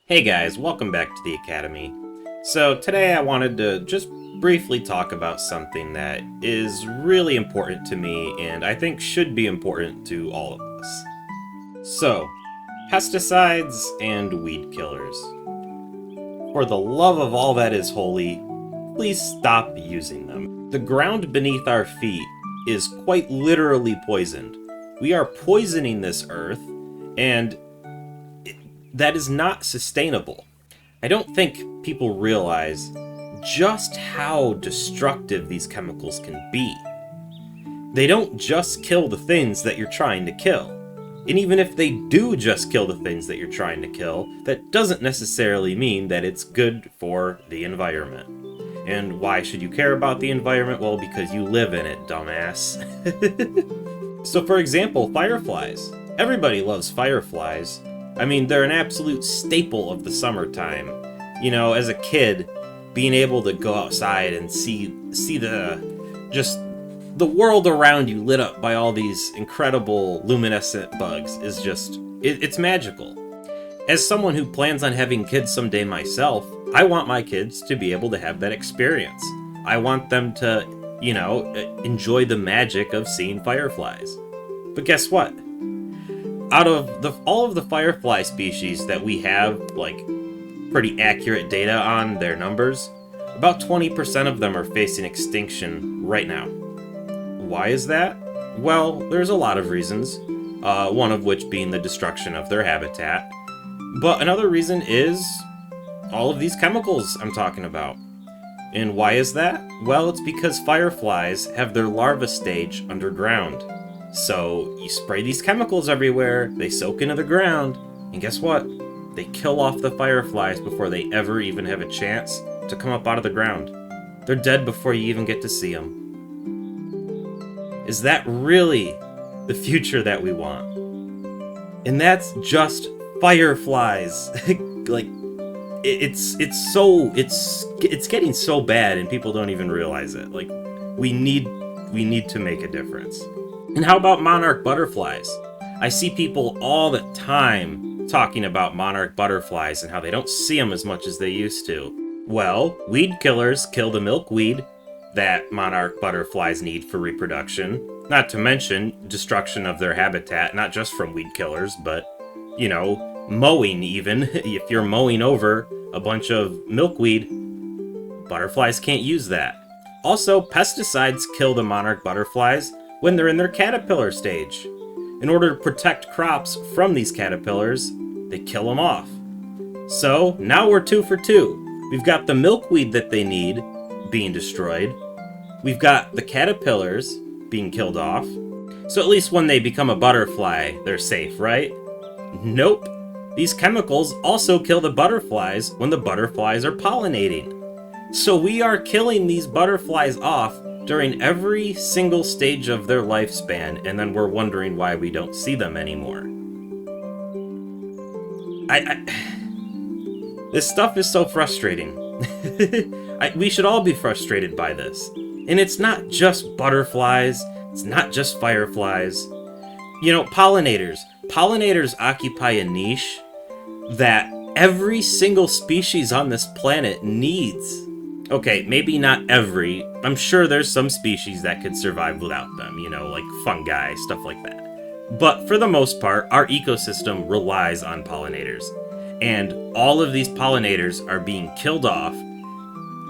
Hey guys, welcome back to the Academy. So today I wanted to just briefly talk about something that is really important to me and I think should be important to all of us. So, pesticides and weed killers. For the love of all that is holy, please stop using them. The ground beneath our feet is quite literally poisoned. We are poisoning this earth, and that is not sustainable. I don't think people realize just how destructive these chemicals can be. They don't just kill the things that you're trying to kill. And even if they do just kill the things that you're trying to kill, that doesn't necessarily mean that it's good for the environment. And why should you care about the environment? Well, because you live in it, dumbass. So for example, fireflies. Everybody loves fireflies. I mean, they're an absolute staple of the summertime. You know, as a kid, being able to go outside and see the world around you lit up by all these incredible luminescent bugs is just, it's magical. As someone who plans on having kids someday myself, I want my kids to be able to have that experience. I want them to, enjoy the magic of seeing fireflies. But guess what? Out of all of the firefly species that we have, pretty accurate data on their numbers, about 20% of them are facing extinction right now. Why is that? Well, there's a lot of reasons, one of which being the destruction of their habitat. But another reason is all of these chemicals I'm talking about. And why is that? Well, it's because fireflies have their larva stage underground. So you spray these chemicals everywhere, they soak into the ground, and guess what? They kill off the fireflies before they ever even have a chance to come up out of the ground. They're dead before you even get to see them. Is that really the future that we want? And that's just fireflies. It's getting so bad and people don't even realize it. We need to make a difference. And how about monarch butterflies? I see people all the time talking about monarch butterflies and how they don't see them as much as they used to. Well, weed killers kill the milkweed that monarch butterflies need for reproduction. Not to mention destruction of their habitat, not just from weed killers, but, mowing even. If you're mowing over a bunch of milkweed, butterflies can't use that. Also, pesticides kill the monarch butterflies when they're in their caterpillar stage. In order to protect crops from these caterpillars, they kill them off. So, now we're 2 for 2. We've got the milkweed that they need being destroyed. We've got the caterpillars being killed off. So at least when they become a butterfly, they're safe, right? Nope. These chemicals also kill the butterflies when the butterflies are pollinating. So we are killing these butterflies off during every single stage of their lifespan, and then we're wondering why we don't see them anymore. This stuff is so frustrating. We should all be frustrated by this. And it's not just butterflies, it's not just fireflies. Pollinators. Pollinators occupy a niche that every single species on this planet needs. Okay, maybe not every. I'm sure there's some species that could survive without them, like fungi, stuff like that. But for the most part, our ecosystem relies on pollinators. And all of these pollinators are being killed off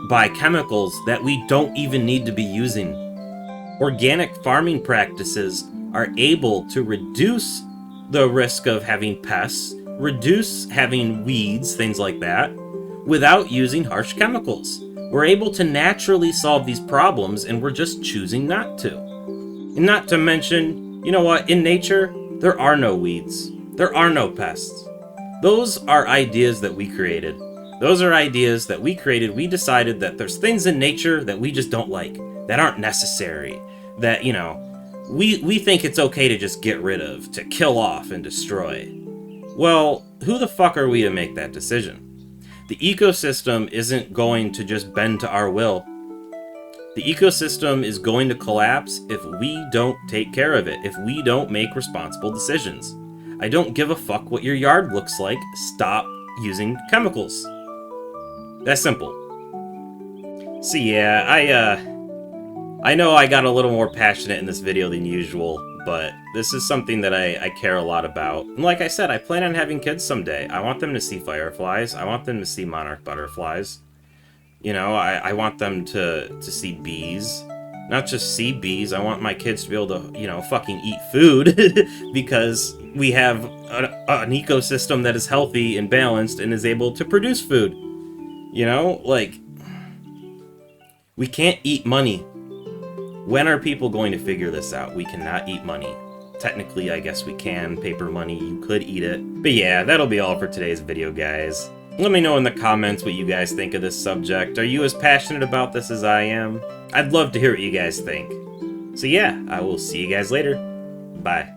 by chemicals that we don't even need to be using. Organic farming practices are able to reduce the risk of having pests, reduce having weeds, things like that, without using harsh chemicals. We're able to naturally solve these problems, and we're just choosing not to. And not to mention, in nature, there are no weeds. There are no pests. Those are ideas that we created. We decided that there's things in nature that we just don't like, that aren't necessary, that, we think it's okay to just get rid of, to kill off and destroy. Well, who the fuck are we to make that decision? The ecosystem isn't going to just bend to our will. The ecosystem is going to collapse if we don't take care of it, if we don't make responsible decisions. I don't give a fuck what your yard looks like. Stop using chemicals. That's simple. So yeah, I know I got a little more passionate in this video than usual, but this is something that I care a lot about. And like I said, I plan on having kids someday. I want them to see fireflies. I want them to see monarch butterflies. You know, I want them to see bees. Not just see bees, I want my kids to be able to, you know, fucking eat food because we have an ecosystem that is healthy and balanced and is able to produce food. You know, like, we can't eat money. When are people going to figure this out? We cannot eat money. Technically, I guess we can. Paper money, you could eat it. But yeah, that'll be all for today's video, guys. Let me know in the comments what you guys think of this subject. Are you as passionate about this as I am? I'd love to hear what you guys think. So yeah, I will see you guys later. Bye.